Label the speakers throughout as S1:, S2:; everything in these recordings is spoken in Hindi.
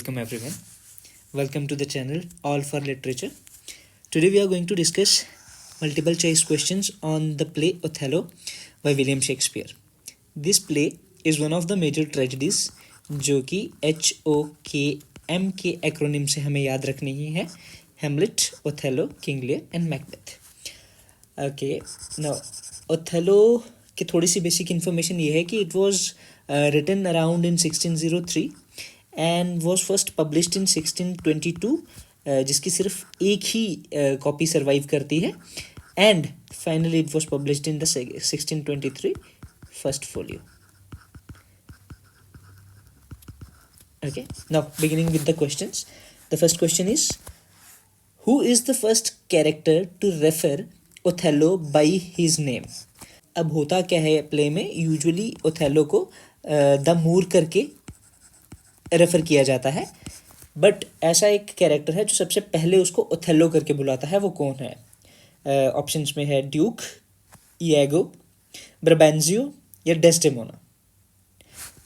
S1: Welcome everyone. Welcome to the channel All for Literature. Today we are going to discuss multiple choice questions on the play Othello by William Shakespeare. This play is one of the major tragedies जो कि HOKM के एक्रोनिम से हमें याद रखनी ही है. Hamlet, Othello, King Lear and Macbeth. Okay, now Othello की थोड़ी सी बेसिक इन्फॉर्मेशन ये है कि it was written around in 1603 and was first published in 1622, जिसकी सिर्फ एक ही कॉपी सर्वाइव करती है, and finally it was published in the 1623 first folio. Okay, now beginning with the questions. The first question is, who is the first character to refer Othello by his name? अब होता क्या है प्ले में, यूजुअली ओथेलो को द मूर करके रेफर किया जाता है, बट ऐसा एक कैरेक्टर है जो सबसे पहले उसको ओथेलो करके बुलाता है. वो कौन है? ऑप्शंस में है ड्यूक, इएगो, ब्राबेंजियो या Desdemona.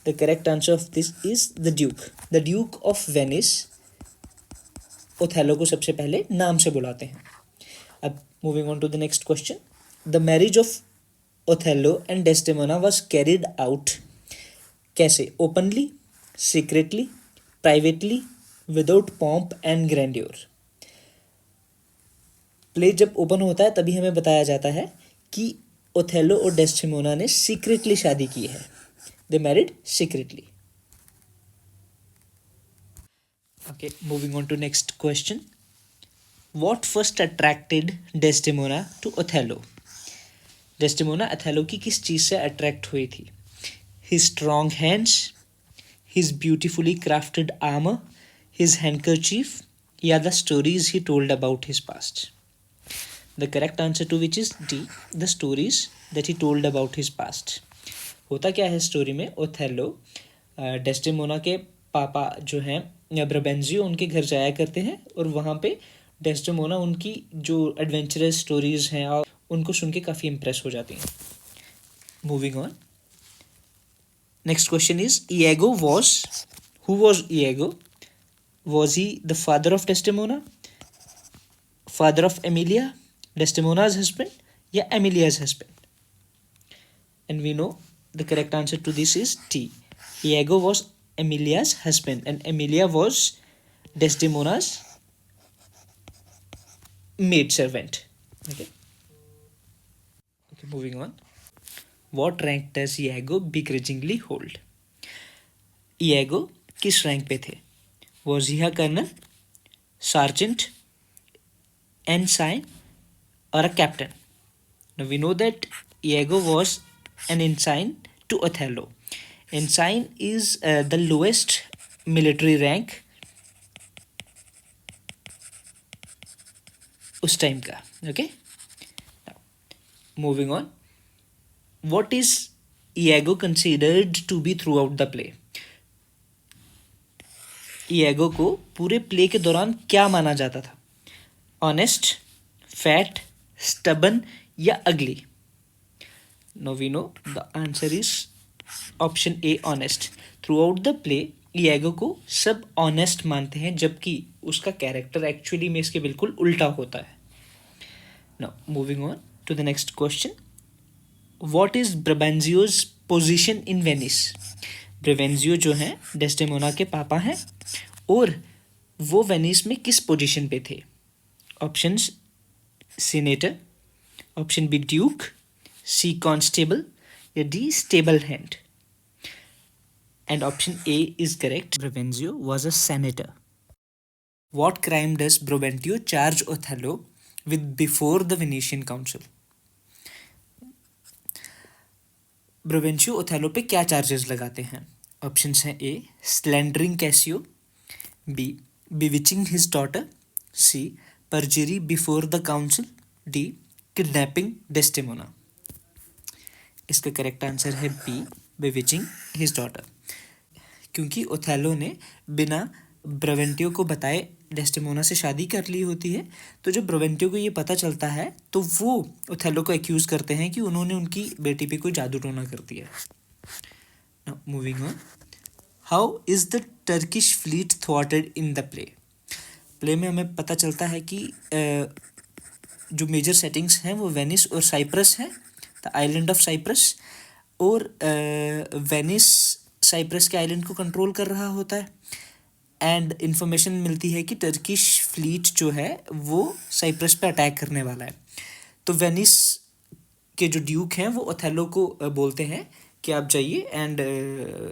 S1: The correct answer of this is the Duke of Venice Othello को सबसे पहले नाम से बुलाते हैं. अब moving on to the next question. The marriage of Othello and Desdemona was carried out कैसे? Openly, secretly, privately, without pomp and grandeur. Play जब ओपन होता है तभी हमें बताया जाता है कि ओथेलो और डेस्डेमोना ने सीक्रेटली शादी की है. They married secretly. Okay, moving on to next question. What first attracted Desdemona to Othello? Desdemona Othello की किस चीज़ से अट्रैक्ट हुई थी? His strong hands, his beautifully crafted armor, his handkerchief, या the stories he told about his past. The correct answer to which is D, the stories that he told about his past. होता क्या है स्टोरी में? ओथेलो डेस्डेमोना के पापा जो हैं ब्राबेंजियो उनके घर जाया करते हैं और वहाँ पे डेस्डेमोना उनकी जो एडवेंचरस स्टोरीज हैं और उनको सुन के काफ़ी इम्प्रेस हो जाती हैं. Moving on. Next question is, Iago was, who was Iago? Was he the father of Desdemona, father of Emilia, Desdemona's husband या Emilia's husband? And we know the correct answer to this is D. Iago was Emilia's husband and Emilia was Desdemona's maid servant. Okay, moving on. What rank does Iago begrudgingly hold? Iago किस रैंक पे थे? Was he a colonel, sergeant, ensign or a captain? Now we know that Iago was an ensign to Othello. Ensign is the lowest military rank उस टाइम का. Okay, moving on. What is Iago considered to be throughout the play? Iago को पूरे प्ले के दौरान क्या माना जाता था? ऑनेस्ट, फैट, स्टबन या ugly? No we know the answer is option A, honest. Throughout the play Iago को सब ऑनेस्ट मानते हैं, जबकि उसका कैरेक्टर एक्चुअली में इसके बिल्कुल उल्टा होता है. Now moving on to the next question. What is Brabantio's position in Venice? Brabantio जो हैं डेस्डेमोना के पापा हैं और वो वेनिस में किस पोजीशन पे थे? Options senator, option B duke, C constable या D stable hand? And option A is correct. Brabenzio was a senator. What crime does Brabantio charge Othello with before the Venetian Council? Brabantio Othello पे क्या चार्जेस लगाते हैं? ऑप्शंस हैं A, slandering Cassio, B, bewitching his daughter, C, perjury before the council, D, kidnapping Desdemona. इसका करेक्ट आंसर है B, bewitching his daughter. क्योंकि ओथेलो ने बिना ब्राबेंटियो को बताए डेस्डेमोना से शादी कर ली होती है, तो जब ब्राबेंटियो को ये पता चलता है तो वो ओथेलो को एक्यूज़ करते हैं कि उन्होंने उनकी बेटी पे कोई जादू टोना कर दिया. Now moving on. How is the Turkish fleet thwarted in the play? Play में हमें पता चलता है कि जो मेजर सेटिंग्स हैं वो वेनिस और साइप्रस हैं, द आइलैंड ऑफ साइप्रस। और वेनिस साइप्रस के आइलैंड को कंट्रोल कर रहा होता है, एंड इंफॉर्मेशन मिलती है कि टर्किश फ्लीट जो है वो साइप्रस पे अटैक करने वाला है। तो वेनिस के जो ड्यूक हैं वो ओथेलो को बोलते हैं कि आप जाइए एंड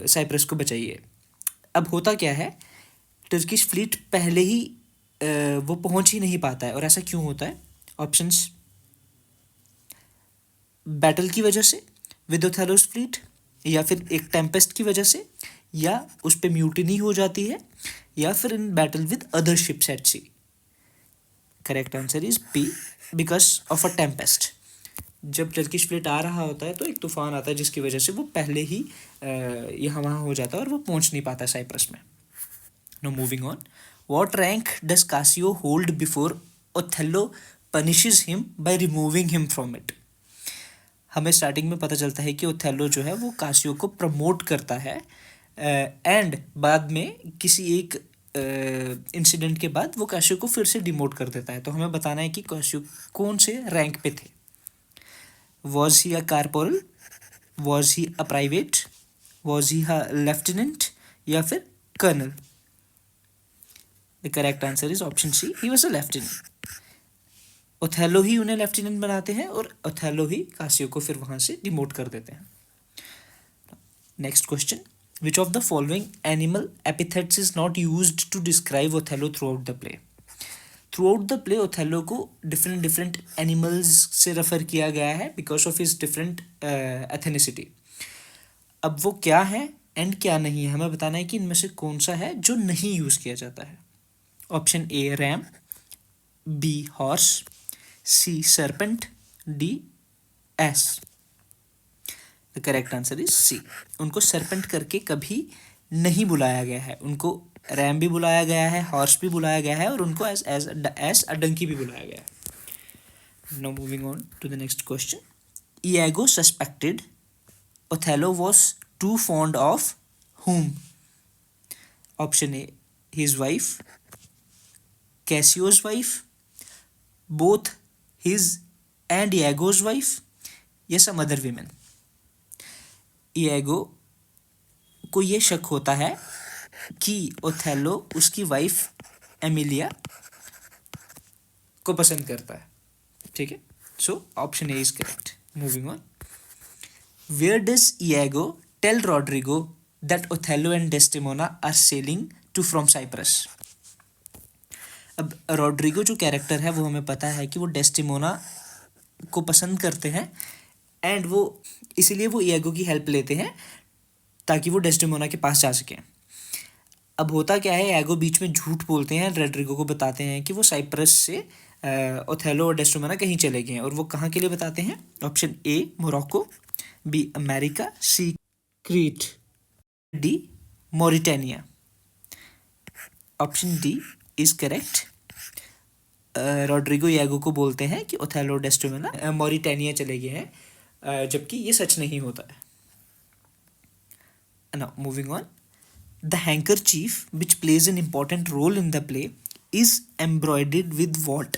S1: साइप्रस को बचाइए। अब होता क्या है, टर्किश फ्लीट पहले ही वो पहुंच ही नहीं पाता है। और ऐसा क्यों होता है? ऑप्शंस: बैटल की वजह से विद ओथेलोस फ्लीट, या फिर एक टेम्पेस्ट की वजह से, या उस पर म्यूटिनी हो जाती है, या फिर in battle with other ships at sea. Correct answer is B, because of a tempest. जब टर्किश फ्लीट आ रहा होता है तो एक तूफान आता है जिसकी वजह से वो पहले ही यहाँ वहाँ हो जाता है और वो पहुँच नहीं पाता साइप्रस में। No moving on, what rank does Cassio hold before Othello punishes him by removing him from it? हमें स्टार्टिंग में पता चलता है कि ओथेलो जो है वो कासियो को प्रमोट करता है, एंड बाद में किसी एक इंसिडेंट के बाद वो कासियो को फिर से डिमोट कर देता है। तो हमें बताना है कि कासियो कौन से रैंक पे थे। Was he a corporal, was he a private, was he a lieutenant, या फिर colonel? The correct answer is option C, he was a lieutenant. Othello ही उन्हें लेफ्टिनेंट बनाते हैं और ओथेलो ही कासियो को फिर वहां से डिमोट कर देते हैं। Next question, which of the following animal epithets is not used to describe Othello throughout the play? Throughout the play Othello को डिफरेंट डिफरेंट एनिमल्स से रेफर किया गया है because of his different ethnicity. अब वो क्या है एंड क्या नहीं है, हमें बताना है कि इनमें से कौन सा है जो नहीं यूज किया जाता है। Option A ram, B horse, C serpent, D ass. The correct answer is C, उनको सर्पेंट करके कभी नहीं बुलाया गया है। उनको रैम भी बुलाया गया है, हॉर्स भी बुलाया गया है, और उनको एज अ डंकी भी बुलाया गया है। Now moving on to the next question, Iago suspected Othello was too fond of whom? Option A his wife, Cassio's wife, both his and Iago's wife, या सम अदर विमेन। ईगो को ये शक होता है कि ओथेलो उसकी वाइफ एमिलिया को पसंद करता है। ठीक है, so option A is correct. Moving on, where does Iago tell Roderigo that Othello and Desdemona are sailing to from Cyprus? अब रॉड्रिगो जो कैरेक्टर है वो हमें पता है कि वो डेस्टिमोना को पसंद करते हैं, एंड वो इसीलिए वो ईगो की हेल्प लेते हैं ताकि वो डेस्टिमोना के पास जा सकें। अब होता क्या है, ईगो बीच में झूठ बोलते हैं, रॉड्रिगो को बताते हैं कि वो साइप्रस से ओथेलो और डेस्टिमोना कहीं चले गए हैं। और वो कहाँ के लिए बताते हैं? Option A Morocco, B America, C Crete, D Mauritania. Option D is correct. Roderigo Iago को बोलते हैं कि ओथेलो डेस्टिमोना मॉरिटानिया चले गए हैं, जबकि ये सच नहीं होता है। Now moving on, the handkerchief which plays an important role in the play is embroidered with what?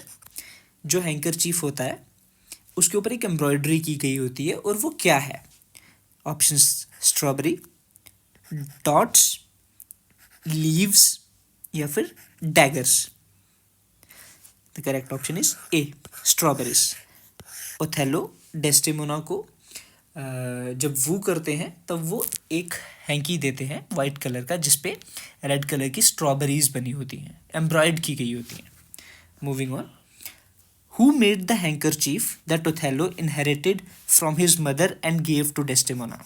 S1: जो हैंकरचीफ होता है उसके ऊपर एक एम्ब्रॉयडरी की गई होती है, और वो क्या है? ऑप्शन स्ट्रॉबेरी, डॉट्स, लीव्स, या फिर daggers? The correct option is a strawberries. Othello Desdemona को जब वू करते हैं तब वो एक हैंकी देते हैं वाइट कलर का जिसपे रेड कलर की स्ट्रॉबेरीज बनी होती हैं, एम्ब्रॉयड की गई होती हैं। Moving on, who made the handkerchief that Othello inherited from his mother and gave to Desdemona?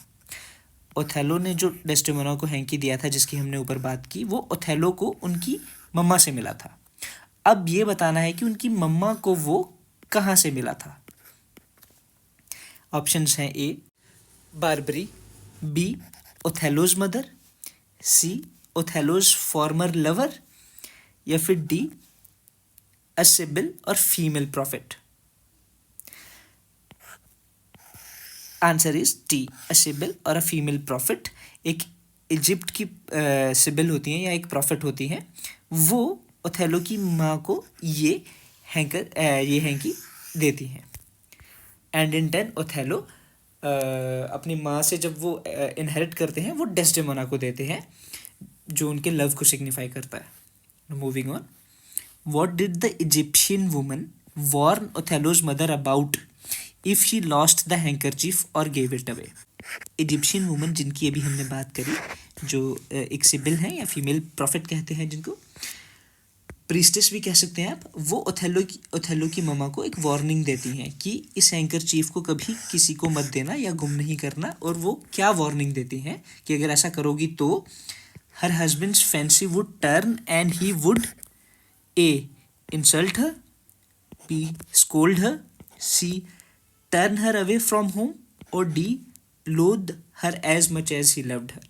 S1: Othello ने जो डेस्टिमोना को हैंकी दिया था जिसकी हमने ऊपर बात की, वो ओथेलो को उनकी मम्मा से मिला था। अब ये बताना है कि उनकी मम्मा को वो कहाँ से मिला था। ऑप्शंस हैं ए बार्बरी, बी ओथेलोज मदर, सी ओथेलोज फॉर्मर लवर, या फिर डी अ सिबिल और female profit. Answer is D a CIBIL और अ फीमेल प्रॉफिट। एक इजिप्ट की सिबिल होती हैं या एक प्रॉफिट होती हैं, वो ओथेलो की माँ को ये हैंकी देती हैं। एंड इन टर्न ओथेलो अपनी माँ से जब वो इनहेरिट करते हैं वो डेस्डेमोना को देते हैं, जो उनके लव को सिग्निफाई करता है। Moving on, what did the Egyptian woman warn Othello's mother about if she lost the handkerchief और gave it away? Egyptian woman जिनकी अभी हमने बात करी, जो एक सिबिल हैं या फीमेल प्रॉफिट कहते हैं, जिनको प्रीस्टेस भी कह सकते हैं आप, वो ओथेलो की ममा को एक वार्निंग देती हैं कि इस हैंकर चीफ को कभी किसी को मत देना या गुम नहीं करना। और वो क्या वार्निंग देती हैं कि अगर ऐसा करोगी तो her husband's fancy would turn and he would A insult her, B scold her, C turn her away from home, और D loathe her as much as he loved her.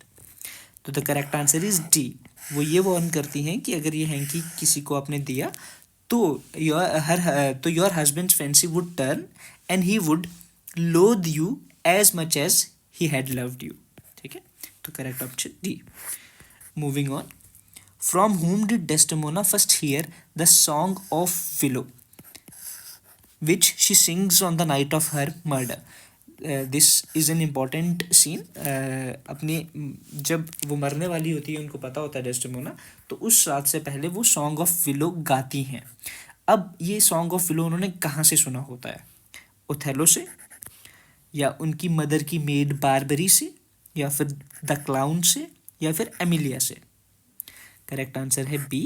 S1: तो the correct answer is D. वो ये वार्न करती हैं कि अगर ये हैंकी किसी को आपने दिया तो your husband's fancy would turn and he would loathe you as much as he had loved you. ठीक है, तो correct option D. Moving on, from whom did Desdemona first hear the song of Willow which she sings on the night of her murder? This is an important scene. अपनी जब वो मरने वाली होती है, उनको पता होता है डेस्डेमोना, तो उस रात से पहले वो सॉन्ग ऑफ विलो गाती हैं। अब ये सॉन्ग ऑफ विलो उन्होंने कहाँ से सुना होता है? ओथेलो से, या उनकी मदर की मेड बारबरी से, या फिर द क्लाउन से, या फिर एमिलिया से? करेक्ट आंसर है बी,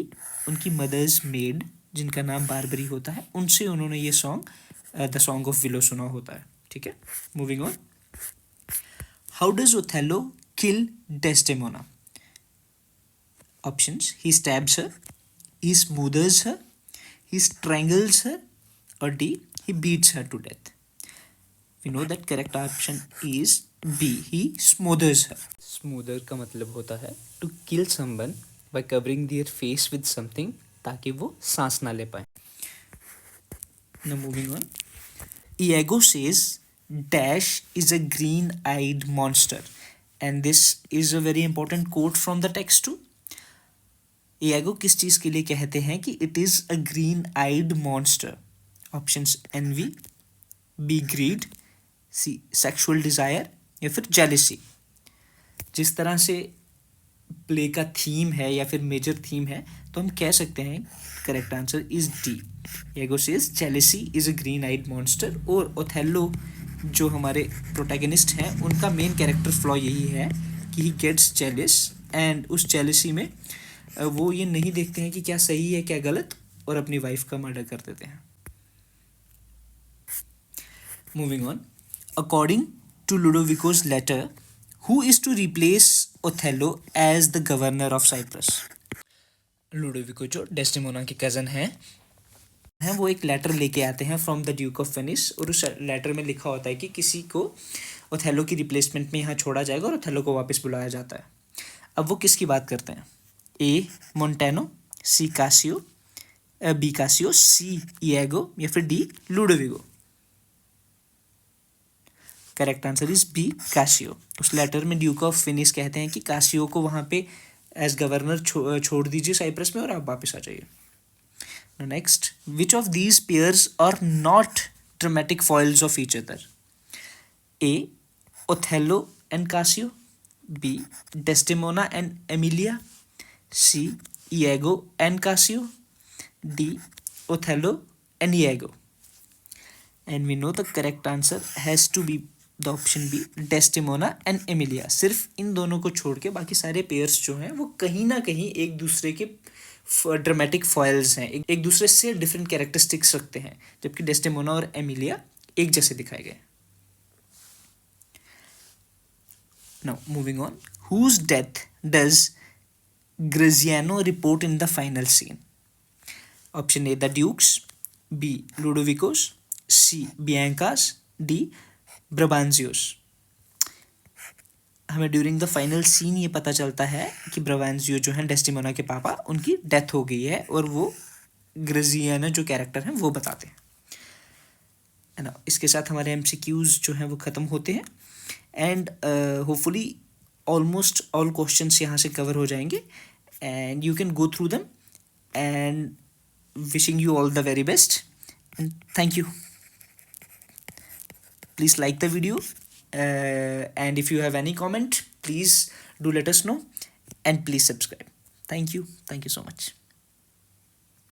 S1: उनकी मदर्स मेड जिनका नाम बारबरी होता है, उनसे उन्होंने ये song the song of willow सुना होता है। ठीक है, moving on, how does Othello kill Desdemona? Options, he stabs her, he smothers her, he strangles her, और D, he beats her to death. We know that correct option is B, he smothers her. Smother का मतलब होता है to kill someone bye covering their face with something, ताकि वो सांस ना ले पाए। Now moving on, Iago says dash is a green-eyed monster, and this is a very important quote from the text too. Iago किस चीज़ के लिए कहते हैं कि it is a green-eyed monster? Options envy, B greed, C sexual desire, या फिर jealousy। जिस तरह से प्ले का थीम है या फिर मेजर थीम है, तो हम कह सकते हैं correct answer is D. Iago says jealousy is a green-eyed monster। और ओथेलो जो हमारे प्रोटैगनिस्ट हैं, उनका मेन कैरेक्टर फ्लॉ यही है कि ही गेट्स जेलिस, एंड उस जेलिसी में वो ये नहीं देखते हैं कि क्या सही है क्या गलत, और अपनी वाइफ का मर्डर कर देते हैं। Moving on, according to Ludovico's letter, who is to replace Othello as the governor of Cyprus? Ludovico जो डेस्डेमोना के कज़न हैं, वो एक लेटर लेके आते हैं from the Duke of Venice, और उस लेटर में लिखा होता है कि किसी को ओथेलो की रिप्लेसमेंट में यहाँ छोड़ा जाएगा और ओथेलो को वापस बुलाया जाता है। अब वो किसकी बात करते हैं? A Montano, C Cassio, B Cassio, C Iago, या फिर D Lodovico? Correct answer is B Cassio. उस लेटर में ड्यूक ऑफ वेनिस कहते हैं कि कासियो को वहाँ पे एज गवर्नर छोड़ दीजिए साइप्रस में, और आप वापस आ जाइए। Next, which of these pairs are not dramatic foils of each other? A Othello and Cassio, B Desdemona and Emilia, C Iago and Cassio, D Othello and Iago? And we know the correct answer has to be the option B, Desdemona and Emilia. सिर्फ इन दोनों को छोड़ के बाकी सारे पेयर्स जो हैं वो कहीं ना कहीं एक दूसरे के ड्रामेटिक फॉइल्स हैं, एक दूसरे से डिफरेंट कैरेक्टरिस्टिक्स रखते हैं, जबकि डेस्डेमोना और एमिलिया एक जैसे दिखाए गए। Now moving on, whose death does Graziano report in the final scene? Option A the duke's, B Ludovico's, C Bianca's, D Brabantio's? हमें ड्यूरिंग द फाइनल सीन ये पता चलता है कि ब्राबांजियो जो हैं डेस्डेमोना के पापा, उनकी डेथ हो गई है, और वो ग्रेजियानो जो कैरेक्टर हैं वो बताते हैं, है ना। इसके साथ हमारे MCQs जो हैं वो ख़त्म होते हैं, and hopefully almost all questions यहाँ से कवर हो जाएंगे and you can go through them and wishing you all the very best and thank you. Please like the video and if you have any comment please do let us know and please subscribe. Thank you so much.